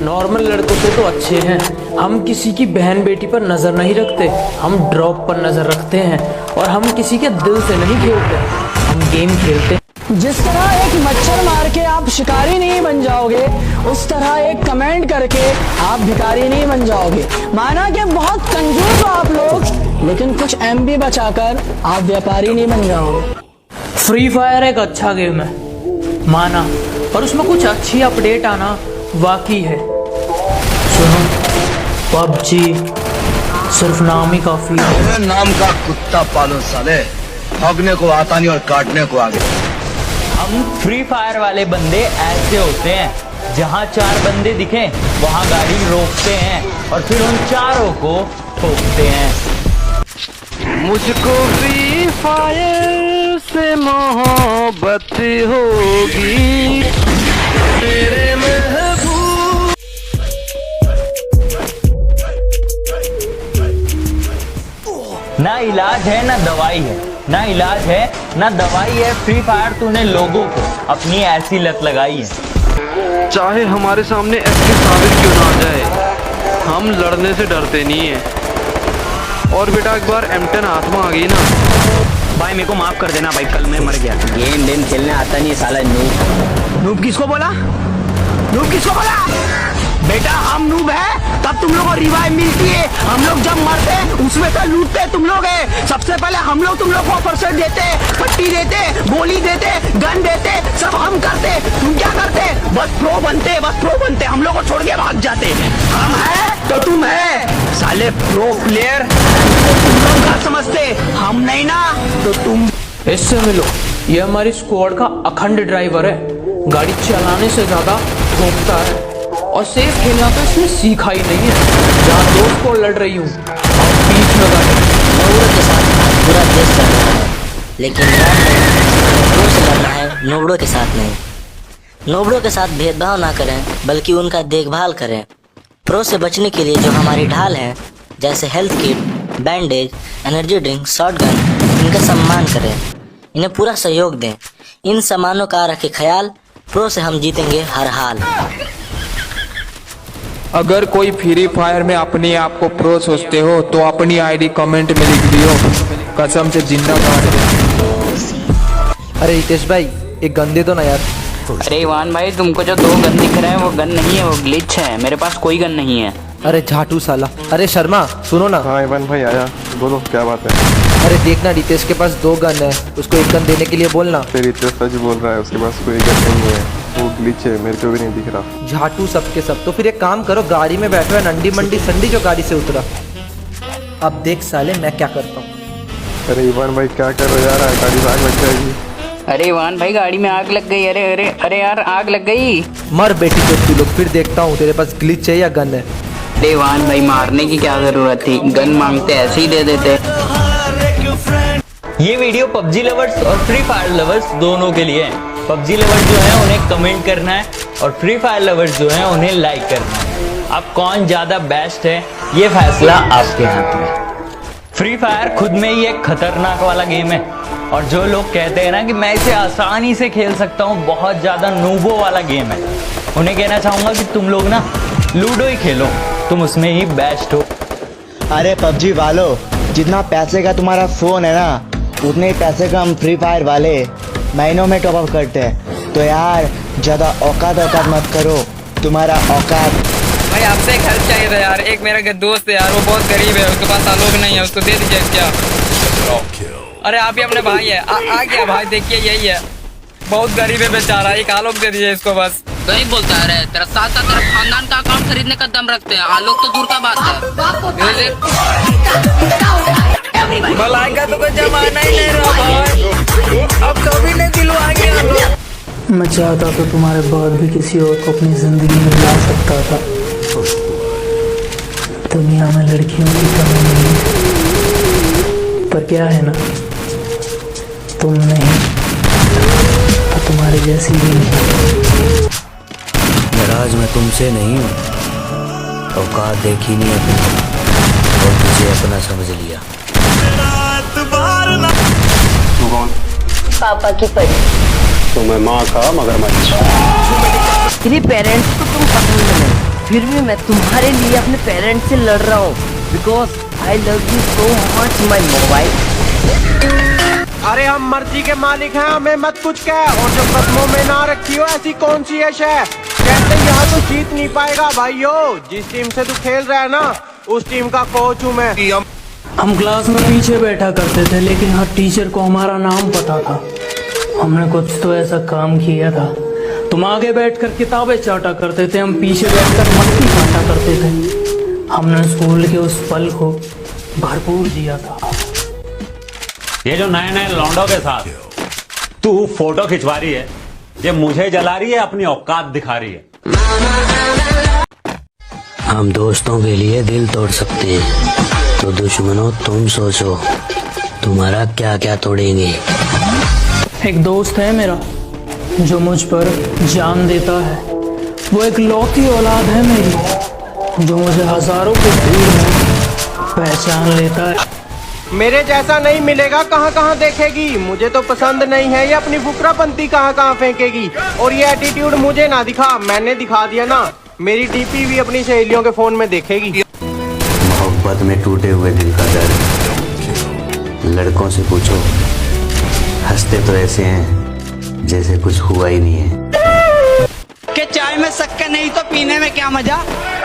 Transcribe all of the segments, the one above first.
Normal लड़कों से तो अच्छे हैं। हम किसी की बहन बेटी पर नजर नहीं रखते, हम ड्रॉप पर नजर रखते हैं। और हम किसी के दिल से नहीं खेलते, हम गेम खेलते हैं। जिस तरह एक मच्छर मार के आप शिकारी नहीं बन जाओगे, उस तरह एक कमेंट करके आप भिखारी नहीं बन जाओगे। माना कि बहुत कंजूस हो आप लोग, लेकिन कुछ MB बचाकर आप व्यापारी नहीं बन जाओगे। फ्री फायर एक अच्छा गेम है माना, और उसमें कुछ अच्छी अपडेट आना वाकई है। सुनो, PUBG सिर्फ नाम ही काफी है। नाम का कुत्ता पालो साले, भागने को आता नहीं और काटने को आगे। हम फ्री फायर वाले बंदे ऐसे होते हैं, जहाँ 4 बंदे दिखे वहाँ गाड़ी रोकते हैं और फिर उन चारों को ठोकते हैं। मुझको फ्री फायर से मोहब्बत होगी तेरे महबूब। ना इलाज है ना दवाई है, ना इलाज है ना दवाई है। फ्री फायर तूने लोगों को अपनी ऐसी लत लगाई है। चाहे हमारे सामने ऐसे साबिर क्यों ना आ जाए, हम लड़ने से डरते नहीं है। और बेटा एक बार M10 हाथ में आ गई ना, भाई मेरे को माफ कर देना भाई, कल मैं मर गया। गेम खेलने आता नहीं साला नूब। नूब किसको बोला? नूब किसको बोला? बेटा हम नूब है तब तुम लोगों को रिवाइव मिलती है। हम लोग जब मरते हैं उसमें से लूटते तुम लोग है। सबसे पहले हम लोग तुम लोग को परसेंट देते, पट्टी देते, गोली देते, गन देते, सब हम करते। तुम क्या करते? बस प्रो बनते, बस प्रो बनते, हम लोग को छोड़ के भाग जाते। हम है तो तुम है साले प्रो प्लेयर, तुम लोग क्या समझते? हम नहीं ना तो तुम। इससे मिलो, ये हमारी स्क्वाड का अखंड ड्राइवर है। गाड़ी चलाने से ज्यादा ठोकता है, और सेफ खेलना तो इसने सीखा ही नहीं है। जहाँ दोस्त को लड़ रही हूँ और बीच में गाड़ी। नोबड़ों के साथ पूरा देश चल रहा है, लेकिन नोबड़ों से लड़ना है, नोबड़ों के साथ नहीं। नोबड़ों के साथ भेदभाव ना करें, बल्कि उनका देखभाल करें। प्रो से बचने के लिए जो हमारी ढाल है, जैसे health kit, bandage, energy drink, shotgun, इनका सम्मान करें, इन्हें पूरा सहयोग दें। इन सामानों का रखें ख्याल। प्रो से हम जीतेंगे हर हाल। अगर कोई फ्री फायर में अपने आप को प्रो सोचते हो तो अपनी ID कमेंट में लिख दियो, कसम से जिंदाबाद। अरे हितेश भाई, एक गन दे दो ना यार। अरे इवान भाई, तुमको जो 2 गन दिख रहे हैं वो गन नहीं है, वो ग्लिच है। मेरे पास कोई गन नहीं है। अरे झाटू साला। अरे शर्मा सुनो ना। हाँ इवान भाई आया, बोलो क्या बात है। अरे देखना, रितेश के पास 2 गन है, उसको 1 गन देने के लिए बोलना। फिर रितेश सच बोल रहा है, उसके पास कोई गन नहीं है, वो ग्लिच है, मेरे को भी नहीं दिख रहा। झाटू सबके सब। तो फिर एक काम करो, गाड़ी में बैठो है नंडी मंडी संडी जो गाड़ी से उतरा। अब देख साले मैं क्या करता हूँ। अरे इवान भाई क्या कर रहे हो यार, गाड़ी में आग लग जाएगी। अरे इवान भाई गाड़ी में आग लग गई। अरे अरे अरे यार आग लग गई। मर बेटी जो तू लोग, फिर देखता हूँ तेरे पास ग्लिच है या गन है। अरे इवान भाई मारने की क्या जरूरत थी, गन मांगते ऐसे ही दे देते। ये वीडियो PUBG लवर्स और फ्री फायर लवर्स दोनों के लिए है। PUBG लवर्स जो है उन्हें कमेंट करना है, और फ्री फायर लवर्स जो है उन्हें लाइक करना है। अब कौन ज्यादा बेस्ट है ये फैसला आपके हाथ में। फ्री फायर खुद में ही एक खतरनाक वाला गेम है, और जो लोग कहते हैं ना कि मैं इसे आसानी से खेल सकता हूँ, बहुत ज्यादा नूबो वाला गेम है, उन्हें कहना चाहूंगा कि तुम लोग ना लूडो ही खेलो, तुम उसमें ही बेस्ट हो। अरे PUBG वालों, जितना पैसे का तुम्हारा फोन है ना, उतने ही पैसे का हम फ्री फायर वाले महीनों में टॉप अप करते हैं। तो यार ज्यादा औकात मत करो, तुम्हारा औकात। भाई आपसे एक हेल्प चाहिए था यार। एक मेरा दोस्त है यार, वो बहुत गरीब है, उसके पास आलोक नहीं है, उसको दे दीजिए क्या। अरे आप ही अपने भाई है, आ गया भाई, देखिए यही है, बहुत गरीब है बेचारा, एक आलोक दे दीजिए इसको बस। गरीब बोलता है रे, तेरा साथ साथ तेरा खानदान का अकाउंट खरीदने का दम रखते हैं, आलोक तो दूर का बात है। भलाई का तो कोई जमाना ही नहीं रहा भाई, अब कभी नहीं दिलवाएंगे आलोक। मैं चाहता तो तुम्हारे बाद भी किसी और को अपनी जिंदगी में ला सकता था। दुनिया में लड़कियों की कमी नहीं है, पर क्या है ना, तुम नहीं तो तुम्हारे जैसी भी नहीं। नाराज मैं तुमसे नहीं हूँ, औकात देखी नहीं अपनी और तुझे अपना समझ लिया। तू कौन? पापा की परी। तो मैं माँ का मगरमच्छ। तेरे पेरेंट्स को तुम पसंद नहीं, फिर भी मैं तुम्हारे लिए अपने पेरेंट्स से लड़ रहा हूँ because I love you so much my mobile. अरे हम मर्जी के मालिक हैं, हमें मत कुछ कह। और जो कदमों में ना रखी हो ऐसी कौन सी ऐश है। कहते यहाँ तो जीत नहीं पाएगा भाइयों। जिस टीम से तू खेल रहा है ना उस टीम का कोच हूँ मैं। हम क्लास में पीछे बैठा करते थे लेकिन हर टीचर को हमारा नाम पता था। हमने कुछ तो ऐसा काम किया था। तुम आगे बैठकर किताबें चाटा करते थे, हम पीछे बैठकर मस्ती काटा करते थे। हमने स्कूल के उस पल को भरपूर जिया था। ये जो नए नए लौंडों के साथ तू फोटो खिंचवा रही है, ये मुझे जला रही है, अपनी औकात दिखा रही है। हम दोस्तों के लिए दिल तोड़ सकते हैं, तो दुश्मनों तुम सोचो तुम्हारा क्या क्या तोड़ेंगे। एक दोस्त है मेरा जो मुझ पर जान देता है। वो एक लौती औलाद है मेरी जो मुझे हजारों की भीड़ में पहचान लेता है। मेरे जैसा नहीं मिलेगा कहाँ कहाँ देखेगी। मुझे तो पसंद नहीं है ये अपनी फुकरापंती कहाँ कहाँ फेंकेगी। और ये एटीट्यूड मुझे ना दिखा, मैंने दिखा दिया ना। मेरी डीपी भी अपनी सहेलियों के फोन में देखेगी। मोहब्बत में टूटे हुए दिल का दर्द लड़कों से पूछो, हंसते तो ऐसे हैं जैसे कुछ हुआ ही नहीं है। के चाय में शक्कर नहीं तो पीने में क्या मजा,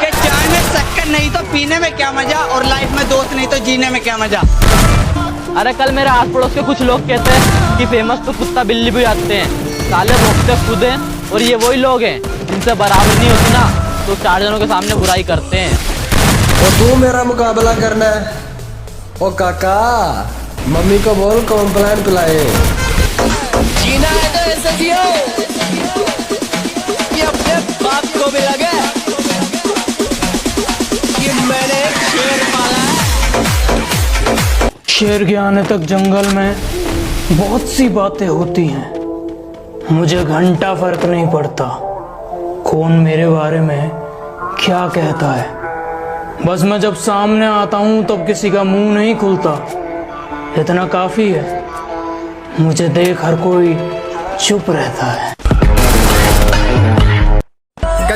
के चाय में शक्कर नहीं तो पीने में क्या मजा, और लाइफ में दोस्त नहीं तो जीने में क्या मजा। अरे कल मेरे आस पड़ोस के कुछ लोग कहते हैं कि फेमस तो कुत्ता बिल्ली भी आते हैं, साले भोगते खुद हैं, और ये वही लोग हैं जिनसे बराबर नहीं होती ना तो 4 जनों के सामने बुराई करते हैं। और तू मेरा मुकाबला करना है? ओ काका, मम्मी को बोल कॉम्प्लान पिलाए। जीना है तो ऐसे जियो कि अपने बाप को भी लगे कि मैंने एक शेर पाला है। शेर के आने तक जंगल में बहुत सी बातें होती हैं। मुझे घंटा फर्क नहीं पड़ता कौन मेरे बारे में क्या कहता है। बस मैं जब सामने आता हूं तब किसी का मुंह नहीं खुलता। इतना काफी है, मुझे देख हर कोई चुप रहता है।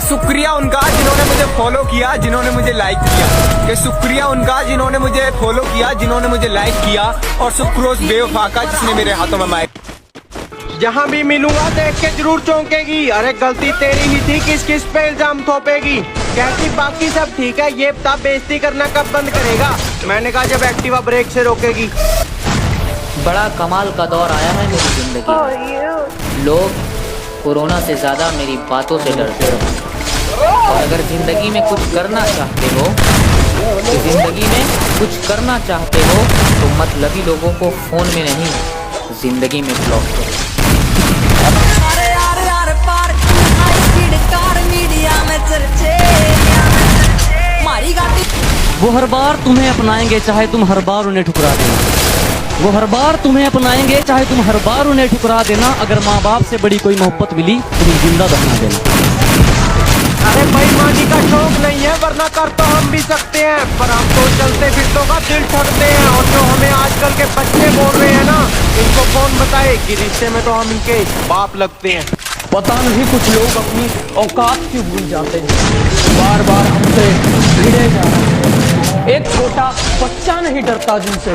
शुक्रिया उनका जिन्होंने मुझे फॉलो किया, जिन्होंने मुझे लाइक किया। कि शुक्रिया उनका जिन्होंने मुझे फॉलो किया, जिन्होंने मुझे लाइक किया। और सुक्रोज बेवफा का जिसने मेरे हाथों में माइक। जहाँ भी मिलूंगा देख के जरूर चौंकेगी। अरे गलती तेरी ही थी, किस किस पे इल्जाम थोपेगी। कहती बाकी सब ठीक है, ये बता बेइज्जती करना कब बंद करेगा। मैंने कहा जब एक्टिवा ब्रेक से रोकेगी। बड़ा कमाल का दौर आया है मेरी जिंदगी में। लोग कोरोना से ज्यादा मेरी बातों से डरते हैं। और अगर जिंदगी में कुछ करना चाहते हो तो जिंदगी में कुछ करना चाहते हो तो मतलबी लोगों को फोन में नहीं जिंदगी में ब्लॉक करो। वो हर बार तुम्हें अपनाएंगे चाहे तुम हर बार उन्हें ठुकरा देना। वो हर बार तुम्हें अपनाएंगे चाहे तुम हर बार उन्हें ठुकरा देना। अगर माँ बाप से बड़ी कोई मोहब्बत मिली तो तुम जिंदा दफना देना। अरे बेईमानी का शौक नहीं है वरना कर तो हम भी सकते हैं, पर हम तो चलते फिरतों का दिल ठगते हैं। और जो हमें आजकल के बच्चे बोल रहे हैं ना, इनको कौन बताए कि रिश्ते में तो हम इनके बाप लगते हैं। पता नहीं कुछ लोग अपनी औकात क्यों भूल जाते हैं, बार बार हमसे भिड़े जा रहे हैं। एक छोटा बच्चा नहीं डरता जिनसे,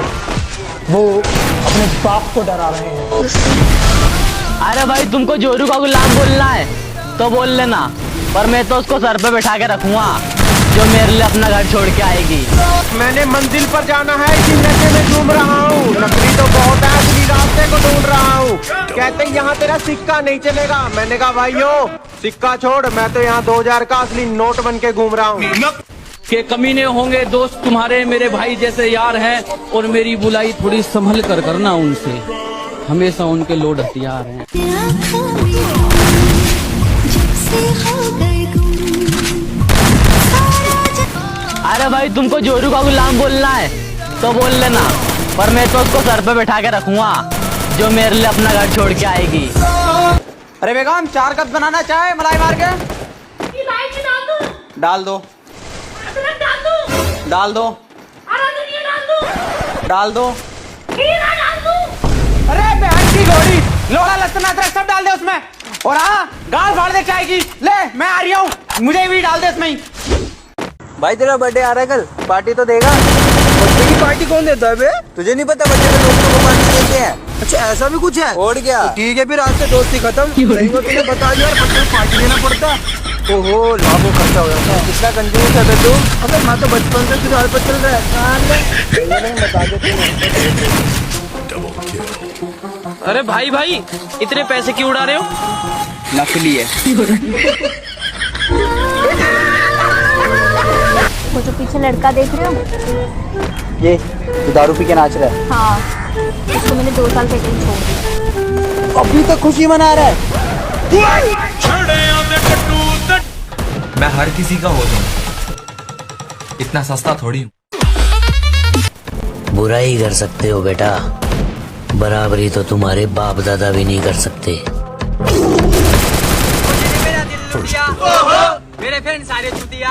वो अपने बाप को डरा रहे हैं। अरे भाई तुमको जोरू का गुलाम बोलना है तो बोल लेना, पर मैं तो उसको सर पे बैठा के रखूंगा जो मेरे लिए अपना घर छोड़ के आएगी। मैंने मंजिल पर जाना है, इसी नशे में घूम रहा हूँ। नकली तो बहुत है, असली रास्ते को ढूंढ रहा हूँ। कहते हैं यहाँ तेरा सिक्का नहीं चलेगा। मैंने कहा भाइयों सिक्का छोड़, मैं तो यहाँ 2000 का असली नोट बन के घूम रहा हूँ। के कमीने होंगे दोस्त तुम्हारे, मेरे भाई जैसे यार हैं। और मेरी बुलाई थोड़ी संभल कर करना उनसे, हमेशा उनके लोड हथियार हैं। अरे भाई तुमको जोरू का गुलाम बोलना है तो बोल लेना, पर मैं तो उसको सर पे बैठा के रखूंगा जो मेरे लिए अपना घर छोड़ के आएगी। अरे बेगम 4 कप बनाना चाहे मलाई मार के डाल दो, डाल दो, डाल दो। अरे बहन की घोड़ी, लोड़ा लहसुन अदरक सब डाल दे उसमें। और हाँ गाल फाड़ दे चाय की। ले मैं आ रही हूँ, मुझे भी डाल दे इसमें ही। भाई तेरा बर्थडे आ रहा है कल, पार्टी तो देगा। बर्थडे की पार्टी कौन देता है बे? तुझे नहीं पता बर्थडे में दोस्तों को पार्टी देते हैं? अच्छा ऐसा भी कुछ है? और क्या? तो ठीक है फिर आज से दोस्ती खत्म। नहीं तो तुझे बता दिया यार, बर्थडे में पार्टी देना पड़ता। ओहो लाखों खर्चा हो जाता है। कितना कंजूस है बे तू। अबे हाँ तो बचपन से तुझे हाल पर चल रहा है। बता दे। अरे भाई भाई इतने पैसे क्यों उड़ा रहे हो? नकली है। वो जो पीछे लड़का देख रहे हो, ये तू दारू पी के नाच रहा है? हाँ, उसको मैंने 2 साल पहले ही छोड़ दिया। अभी तक खुशी मना रहा है। मैं हर किसी का हो जाऊं, इतना सस्ता थोड़ी हूं। बुराई कर सकते हो बेटा, बराबरी तो तुम्हारे बाप दादा भी नहीं कर सकते। मेरे फ्रेंड सारे चुतिया।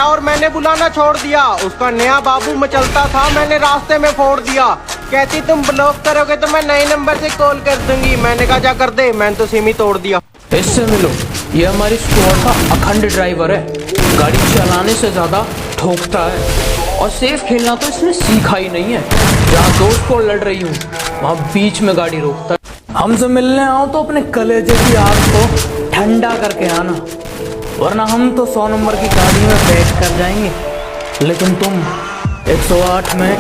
और मैंने बुलाना छोड़ दिया। उसका नया बाबू मचलता था, मैंने रास्ते में फोड़ दिया। कहती तुम ब्लॉक करोगे तो मैं नए नंबर से कॉल कर दूंगी। मैंने कहा जा कर दे, मैंने तो सिम ही तोड़ दिया। इससे मिलो, ये हमारी स्क्वाड का अखंड ड्राइवर है। गाड़ी चलाने से ज्यादा ठोकता है और सेफ खेलना तो इसने सीखा ही नहीं है। जहाँ दोस्त को लड़ रही हूँ वहाँ बीच में गाड़ी रोकता है। हमसे मिलने आओ तो अपने कलेजे की आग को ठंडा करके आना, वरना हम तो 100 नंबर की गाड़ी में बैठ कर जाएंगे, लेकिन तुम 108 में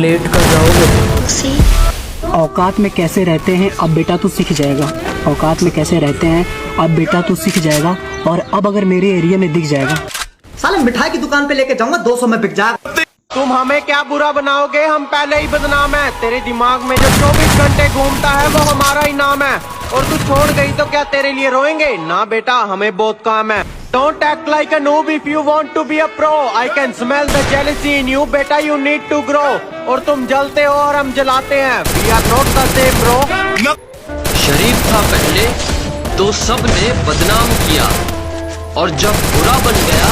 लेट कर जाओगे। औकात में कैसे रहते हैं अब बेटा तू सीख जाएगा। औकात में कैसे रहते हैं अब बेटा तू सीख जाएगा। और अब अगर मेरे एरिया में दिख जाएगा, साले मिठाई की दुकान पे लेके जाऊंगा, 200 में बिक जाएगा। तुम हमें क्या बुरा बनाओगे, हम पहले ही बदनाम है। तेरे दिमाग में जो 24 घंटे घूमता है वो हमारा ही नाम है। और तू छोड़ गई तो क्या तेरे लिए रोएंगे? ना बेटा, हमें बहुत काम है। Don't act like a noob if you want to be a pro. I can smell the jealousy in you, बेटा you need to grow. और तुम जलते हो और हम जलाते हैं। We are not the same bro. शरीफ था पहले तो सबने बदनाम किया, और जब बुरा बन गया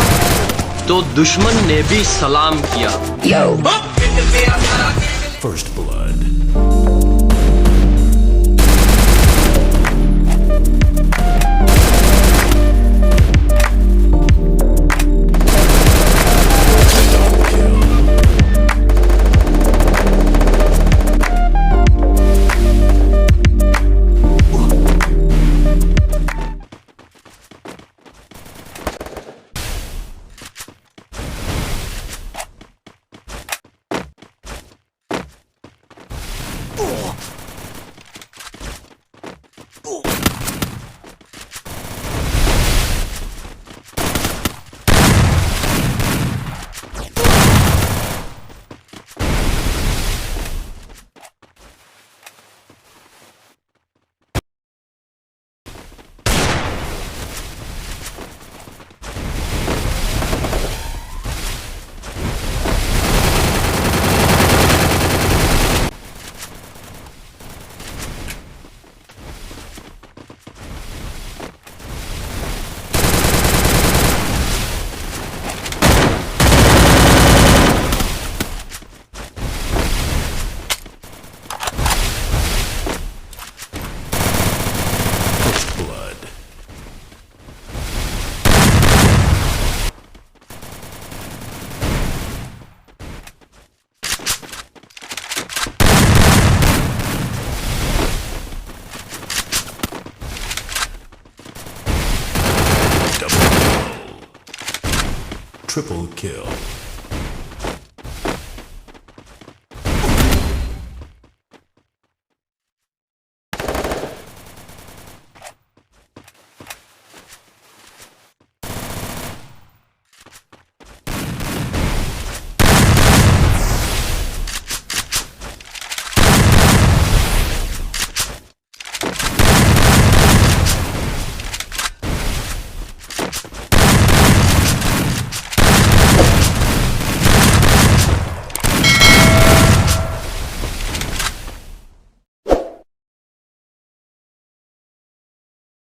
तो दुश्मन ने भी सलाम किया। First blood. Triple kill.